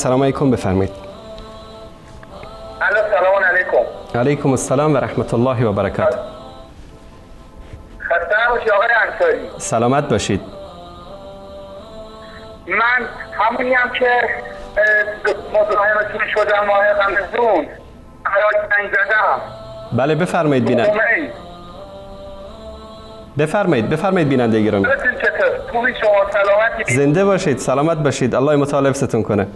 سلام علیکم بفرمایید. سلام علیکم. علیکم السلام و رحمت الله و برکاته. خسته نباشید آقای انصاری. سلامت باشید. من همونی هم که مزاحمتون شدم ماه رمضان برای زنگ زدم. بله بفرمایید بیننده. بفرمایید بیننده گرامی. چطور؟ خوبی شما؟ سلامتی؟ زنده باشید، سلامت باشید. الله متعال حفظتون کنه.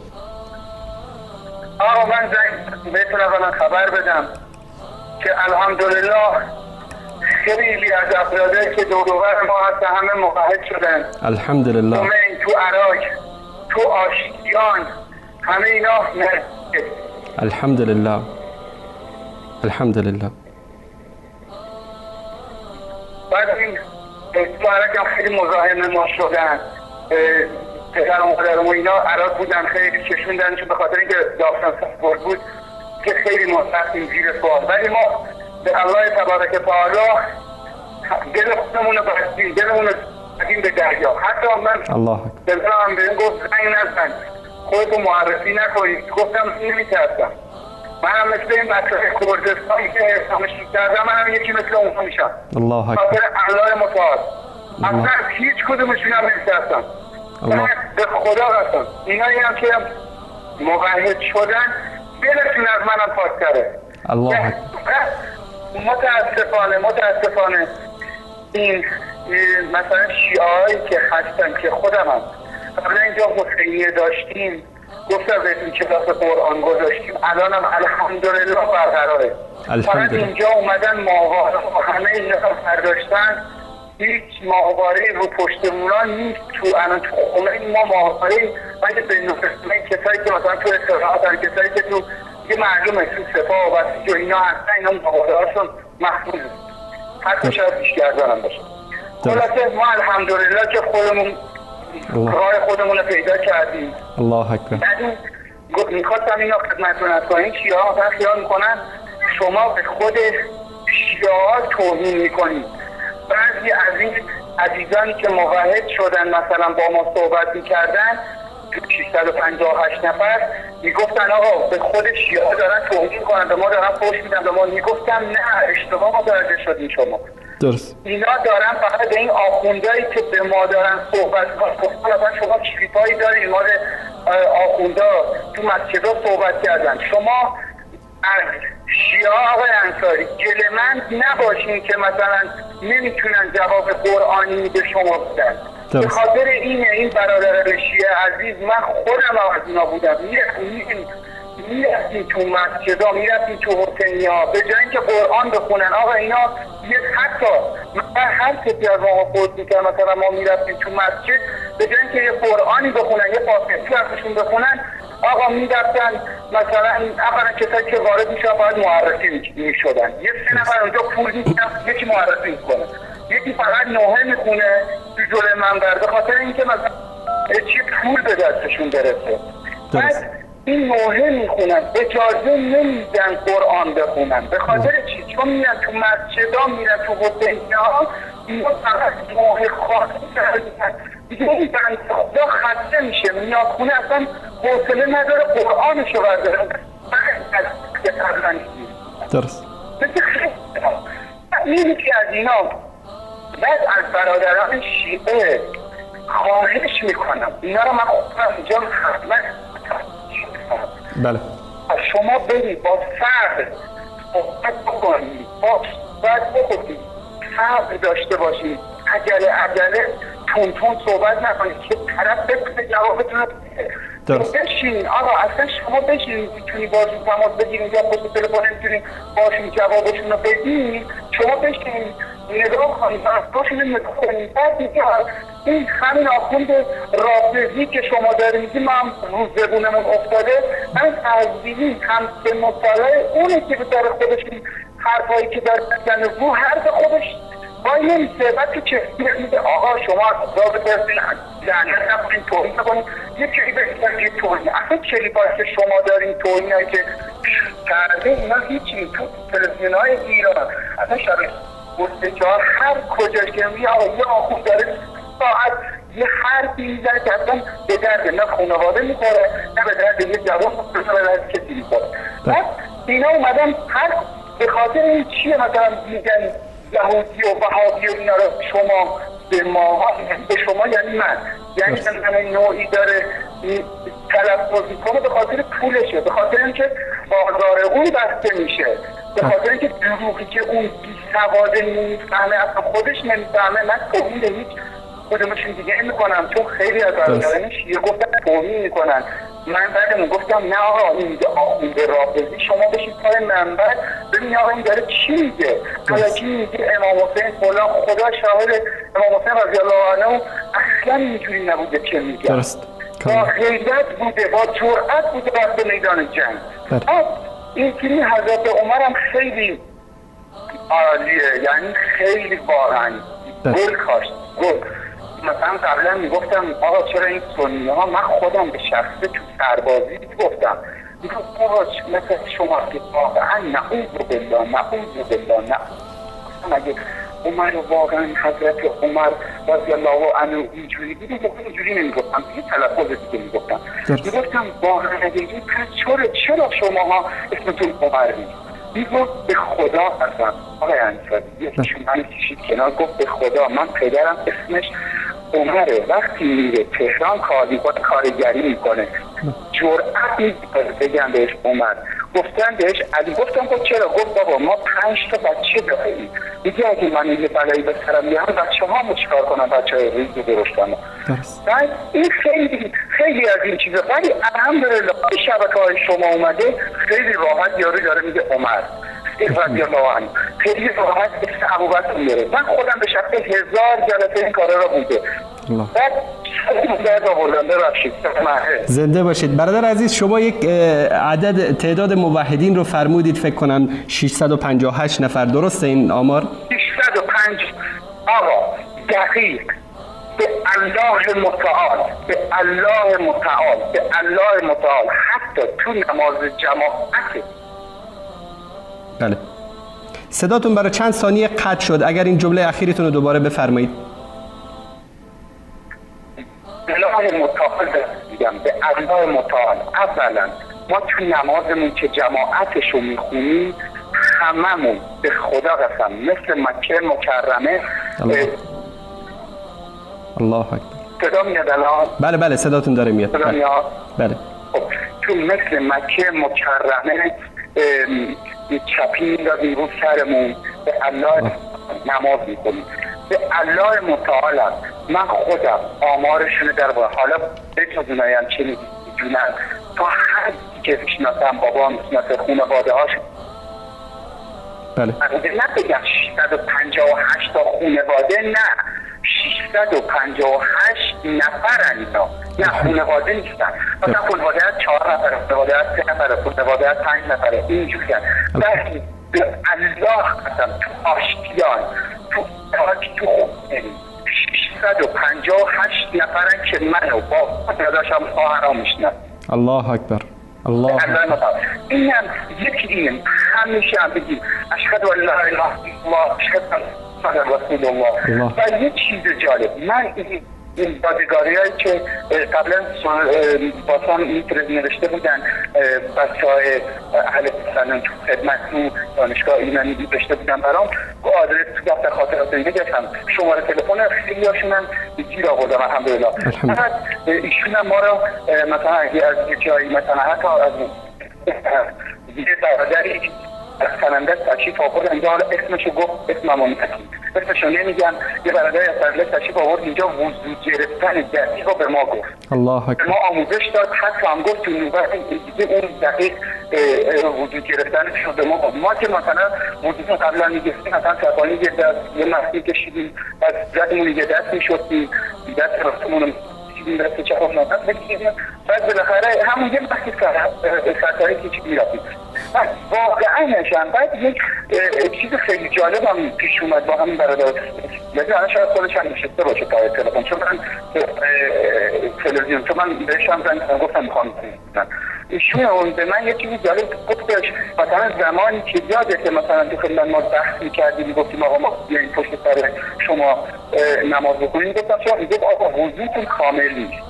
آقا من زنگ بهتون اولا خبر بدم که الحمدلله خیلی از افرادی که دور و بر ما هستن همه موحد شدن. الحمدلله. تو عراق، تو آشتیان، همه اینا نرسید. الحمدلله. الحمدلله. بعد این تو عراق هم خیلی مزاحم ما شدن. پدر و مادرم و اینا عراق بودن، خیلی کشوندن چون به خاطر اینکه داستان سفر بود که خیلی ما رفتیم زیر سوال. ولی ما به الله تبارک و تعالی دل خودمون رو بستیم، دلمون رو بستیم به دریا. حتی من دلم به این گفت زنگ نزن، خودتو معرفی نکنید. گفتم نمیترسم، من هم مثل این بچه کردستانی که احسامش کردم، من هم یکی مثل اونها میشم. الله اکبر. خاطر الله متعال اصلا هیچ کدومشون هم نمیترسم. به خدا قسم اینایی هم که موحد شدن دلشون از منم پاک‌تره. الله اکبر. متاسفانه این مثلا شیعه‌هایی که هستن که خودمم قبل اینجا حسینیه داشتیم، گفتم بهتون کلاس قرآن گذاشتیم، الانم الحمدلله برقراره. فقط اینجا اومدن ماهواره و همه اینا برداشتن، هیچ ماهواره رو پشتمونان نیست. الان تو خونه ما ماهواره مگه به نفسه کسایی که مثلا تو اصطلاحات کسایی که تو یه معلومه تو سپاه و بسیج و اینا هستن، اینا ماهواره هاشون محفوظ حتی شاید بیشگردانم باشه. خلاصه ما الحمدلله که خودمون راه خودمون رو پیدا کردیم. الله اکبر. بعد میخواستم اینا خدمتتون از کنیم. شیعه ها مثلا خیال میکنن شما به خود شیعه ها توهین میکنید. بعضی از این عزیزانی که موحد شدن مثلا با ما صحبت میکردن، 658 نفر میگفتن آقا به خود شیعه ها دارن توهین کنن، به ما دارن فحش میدن به ما. میگفتم نه، اشتباه متوجه شدین شما. درست. اینا دارن فقط به این آخوندایی که به ما دارن صحبت کنن. شما کلیپایی دارین مال آخوندا تو مسجدها صحبت کردن. شما از شیعه آقای انصاری گله‌مند نباشین که مثلا نمیتونن جواب قرآنی به شما بدن. به خاطر این برادران شیعه عزیز، من خودم از اینا بودم، میرفتیم تو مسجدها، میرفتیم تو حسینی ها، به جای اینکه قرآن بخونن. آقا اینا حتی من هر کسی از ما خود میکرد، مثلا ما میرفتیم تو مسجد، به جای اینکه یه قرآنی بخونن، یه فاتحه ازشون بخونن، آقا میرفتن مثلا اولا کسایی که وارد میشن باید معرفی میشدن. یه 3 نفر اونجا پول میدن، یکی معرفی میکنه، یکی فقط نوحه میخونه تو جلوی منبر، به خاطر اینکه مثلا چی پول به دستشون برسه. بعد این نوحه میخونن، اجازه نمیدن قرآن بخونن. به خاطر چی؟ چون میرن تو مسجدها، میرن تو حسینی ها، اینا فقط نوحه خواهی کردن. دیگه این بند خدا خسته میشه، میاد خونه اصلا حوصله نداره قرآنشو برداره. درست. این که از اینا بعد از برادران شیعه خواهش میکنم، اینا رو من خودم اینجا خدمت بله. شما برید با صبر صحبت بکنید، با صحبت بکنید، صبر داشته باشید، عجله تون صحبت نکنید که طرف بکنه جوابتون رو بشین. آقا اصلا شما بشین، میتونی باشون تماس بگیرین یا پشت تلفن میتونین باشون جوابشون رو بدین. شما بشین نگاه کنید، باشون نگاه کنید. بعد دیگه این همین آخوند رافضی که شما دارید میگید ما هم روز زبونمون افتاده، من تحضیلی هم به مطالعه اونه که به داره خودشون حرفایی که داره میزنه رو حرف خودش وای نمیشه. بعد تو چه میگه آقا شما از خدا بپرسین، لعنت نکنین، توهین نکنین. یه کلیپ بگیرن یه توهین، اصلا کلیپایی که شما دارین توهینایی که کرده اینا هیچی تو تلویزیون‌های ایران اصلا شبیه مستجار هر کجاش که میگه آقا یه آخوند داره ساعت یه حرفی میزنه که اصلا به درد نه خانواده میخوره نه به درد یه جوان نه به درد کسی میخوره. بعد اینا اومدن هر به خاطر این چیه مثلا میگن یهودی و وهابی و اینا رو شما به ما، به شما یعنی من، یعنی من نوعی داره تلفظ میکنه به خاطر پولشه، به خاطر اینکه بازار اون بسته میشه، به خاطر اینکه دروغی که اون بی‌سواده نمیفهمه اصلا خودش نمیفهمه. من توهین هیچ کدومشون دیگه نمیکنم چون خیلی از برادران شیعه گفتن توهین میکنن. من بعدمون گفتم نه آقا این آخونده رافضی شما بشید پای منبر ببین آقا این داره چی میگه، الکی میگه امام حسین فلان، خدا شاهد امام حسین رضی الله عنه اصلا اینجوری نبوده که میگه، درست با غیرت بوده، با جرأت بوده رفت میدان جنگ. این فیلم حضرت عمر هم خیلی عالیه، یعنی خیلی واقعا گل کاشت گل. مثلا قبلا میگفتم آقا چرا این سنی ها، من خودم به شخصه تو سربازی گفتم میگم آقا مثل شما که واقعا نعوذ بالله مگه عمر واقعا حضرت عمر رضی الله عنه اینجوری بود؟ اینجوری نمیگفتم، یه تلفظ دیگه میگفتم واقعا اگه پس چرا شماها اسمتون عمر میگفت به خدا اصلا آقای انصاری یکیشون من کشید کنار گفت به خدا من پدرم اسمش عمره، وقتی میره تهران کار میکنه کارگری میکنه جرأت میکنه بگم بهش عمر، گفتن بهش علی، گفتم خب چرا؟ گفت بابا ما 5 تا بچه داریم، میگه اگه من یه بلایی به سرم بیارم بچه ها مو چیکار کنم، بچه های ریز درشتم. بعد این خیلی از این چیزا، ولی الحمدلله شبکه های شما اومده خیلی راحت یارو داره میگه عمر رضی الله عنه، خیلی راحت اسم ابوبکر میاره. من خودم به شخص 1000 جلسه این کارا رو بوده. بعد زنده باشید. برادر عزیز شما یک عدد تعداد موحدین رو فرمودید فکر کنم 658 نفر، درسته این آمار؟ 605 آقا دقیق به الله متعال حتی تو نماز جماعت. بله صداتون برای چند ثانیه قطع شد، اگر این جمله اخیرتون رو دوباره بفرمایید. الله متعال میگم به الله متعال. اولا ما تو نمازمون که جماعتشو میخونیم هممون به خدا قسم مثل مکه مکرمه الله اکبر. صدا میاد الان؟ بله صداتون داره میاد. صدا میاد؟ بله. تو مثل مکه مکرمه چپی میدازیم رو سرمون به الله نماز میکنیم. به الله متعالم من خودم آمارشون در حالا بتونایم چه میدونم تا هر که میشناسم بابا میشناسه خانواده هاش بله نه بگم 658 تا خانواده، نه 658 نفرن اینا، نه خانواده نیستن، مثلا خانواده 4 نفره، خانواده 3 نفره، خانواده 5 نفره اینجوری هست. ولی به الله قسم تو آشتیان تو خونه 658 نفرن که منو با داداشم خواهرام میشناسن. الله اکبر. الله اینم یکی اینم همیشه هم بگیم اشهد ان لا اله الا الله اشهد ان محمد رسول الله. و یه چیز جالب، من این یادگاری هایی که قبلا باسان میترز نوشته بودن بچه های اهل سنن تو خدمت تو دانشگاه ایمانی نوشته بودن برام آدرس تو دفتر خاطرات اینه گفتم شماره تلفن خیلی هاشون هم گیر آوردم الحمدلله. فقط ایشون هم ما رو مثلا اگه از یه جایی مثلا حتی از یه برادری از سننده تشریف آورد اینجا، حالا اسمشو گفت اسممو میتونیم اسمشو نمیگم، یه برادری از سننده تشریف آورد اینجا وضو گرفتن دقیق رو به ما گفت. الله اکبر. ما آموزش داد، حتی هم گفت تو نوبت دیگه اون دقیق وضو گرفتنش رو به ما گفت. ما که مثلا وضو قبلا میگفتیم مثلا سربانی یه مستی کشیدیم از زدمون یه دست میشدیم دست راستمون دست چهار نفر بگیریم، بعد بالاخره همون یه وقتی سرکاری که چی میرفتیم. واقعا نشن. بعد یک چیز خیلی جالب هم پیش اومد با همین برادر، مثلا شاید خودش هم نشسته باشه پای تلفن، چون من تلویزیون، چون من بهش هم زنگ گفتم میخوام ایشون به من یه چیزی جالب گفتش، مثلا زمانی که یاده که مثلا تو خیلی ما بحث می‌کردیم گفتیم آقا ما بیاین پشت سر شما نماز بخونیم، گفتم شما میگه آقا وضوتون کامل نیست.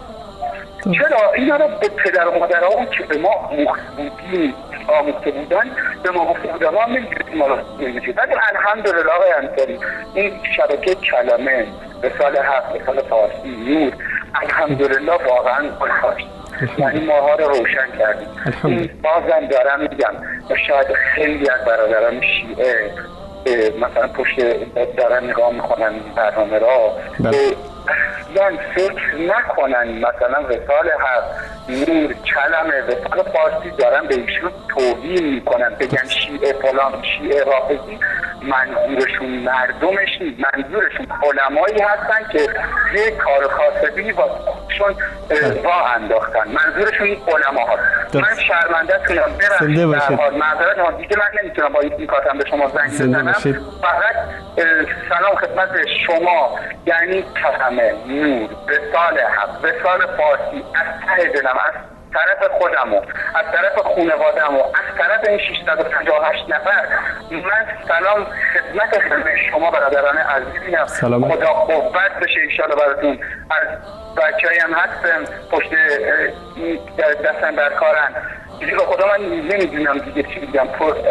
چرا اینا رو به پدر و مادرها که به ما آموخته بودن به ما گفته بودن ما نمی‌دونیم ما رو نمی‌دونیم. ولی الحمدلله آقای انصاری این شبکه کلمه رساله حق، رساله فارسی، نور الحمدلله واقعا گذاشت، یعنی ماها رو روشن کردیم. این بازم دارم میگم شاید خیلی از برادران شیعه مثلا پشت دارن نگاه میکنن برنامه را اصلا فکر نکنن مثلا رسال حق، نور، کلمه، رسال فارسی دارن به ایشون توهین میکنن، بگن شیعه فلان، شیعه رافضی. منظورشون مردمش نیست، منظورشون علمایی هستن که یه کار خاصی واسهشون راه انداختن، منظورشون این علما هست. من شرمنده تونم برم در حال معذرت ها دیگه من نمیتونم با این کارتم به شما زنگ بزنم. فقط سلام خدمت شما، یعنی کلمه، نور، رسال حق، رسال فارسی از ته دلم، از طرف خودمو، از طرف خانواده‌مو، از طرف این 658 نفر من سلام خدمت شما برادران عزیزم. خدا قوت بشه ان شاءالله براتون. از بچه‌ای هم هستم پشت دستن در کارن دیگه، خدا من نمیدونم دیگه چی بگم،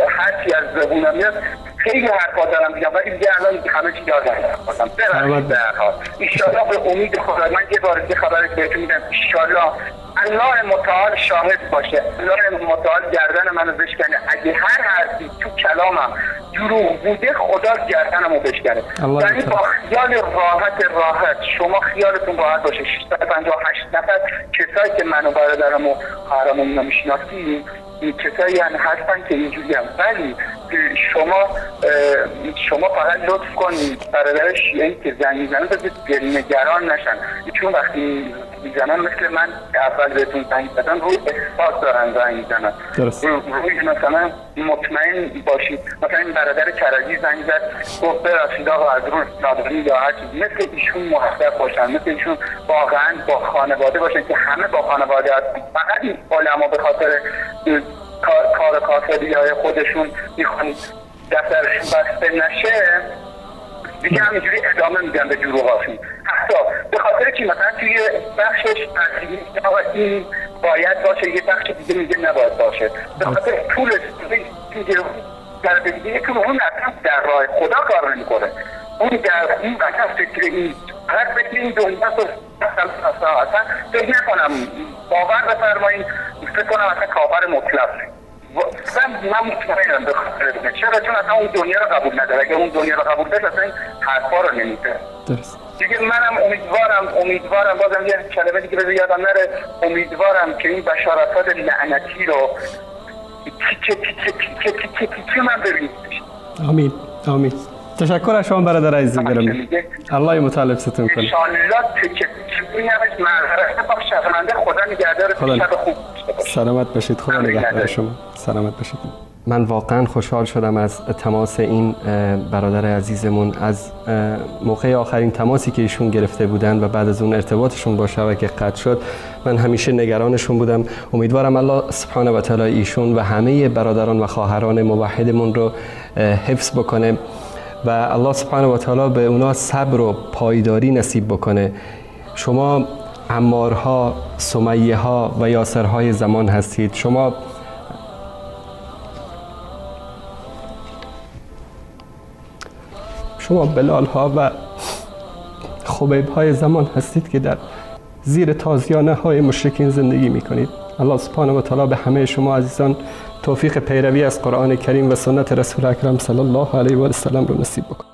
هر چی از زبونم میاد خیلی حرفا دارم میگم ولی دیگه الان همه چی یادم رفتم. ببخشید در حال ان شاءالله به امید خدا من یه بار دیگه خبر بهتون میدم ان شاءالله الله متعال شاهد باشه، الله متعال گردن منو بشکنه. اگه هر حرفی تو کلامم دروغ بوده خدا گردنمو بشکنه. یعنی با خیال راحت شما خیالتون راحت باشه. 658 نفر کسایی که منو برادرمو خواهرمو نمیشناسید این کسایی هستن که اینجوری هم، ولی شما فقط لطف کنید برادر شیعه‌ای که زنگ میزنن دلنگران نشن، چون وقتی میزنن مثل من اول بهتون زنگ زدن روی احساس دارن زنگ میزنن، روی مثلا مطمئن باشید. مثلا این برادر کرجی زنگ زد گفت ببخشید آقا از روی نادری یا هر چیز، مثل ایشون محترم باشن، مثل ایشون واقعا با خانواده باشن که همه با خانواده هستن. فقط این علما به خاطر کار کاسبی های خودشون میخوان دفترشون بسته نشه دیگه همینجوری ادامه میدن به دروغاشون. حتی به خاطر که مثلا توی بخشش این باید باشه، یه بخش دیگه میگه نباید باشه، به خاطر پولش در دیگه که اون اصلا در راه خدا کار نمیکنه، اون در این بخش فکر این هر فکر این دنیا اصلا فکر نکنم، باور بفرمایید فکر کنم اصلا کافر مطلق. من مطمئنم به خاطر اینه. چون اصلا اون دنیا رو قبول نداره. اگه اون دنیا رو قبول داشت اصلا این حرفا رو نمیزد. درست. دیگه منم امیدوارم بازم یه کلمه دیگه بذار یادم نره، امیدوارم که این بشارات لعنتی رو تیکه من ببینید. آمین. تشکر از شما برادر عزیز گرامی. الله متعال ستون کنه. ان شاء الله که نمیش معذرت بخش شرمنده خدا نگهدار شب خوب. سلامت باشید. خدا نگهدار شما. سلامت باشید. من واقعا خوشحال شدم از تماس این برادر عزیزمون، از موقع آخرین تماسی که ایشون گرفته بودن و بعد از اون ارتباطشون با شبکه قطع شد. من همیشه نگرانشون بودم. امیدوارم الله سبحانه و تعالی ایشون و همه برادران و خواهران موحدمون رو حفظ بکنه و الله سبحانه و تعالی به اونا صبر و پایداری نصیب بکنه. شما عمارها، سمیه ها و یاسرهای زمان هستید. شما بلال ها و خبیب های زمان هستید که در زیر تازیانه های مشرکین زندگی می کنید. الله سبحانه و تعالی به همه شما عزیزان توفیق پیروی از قرآن کریم و سنت رسول اکرم صلی الله علیه و سلم رو نصیب بکنه.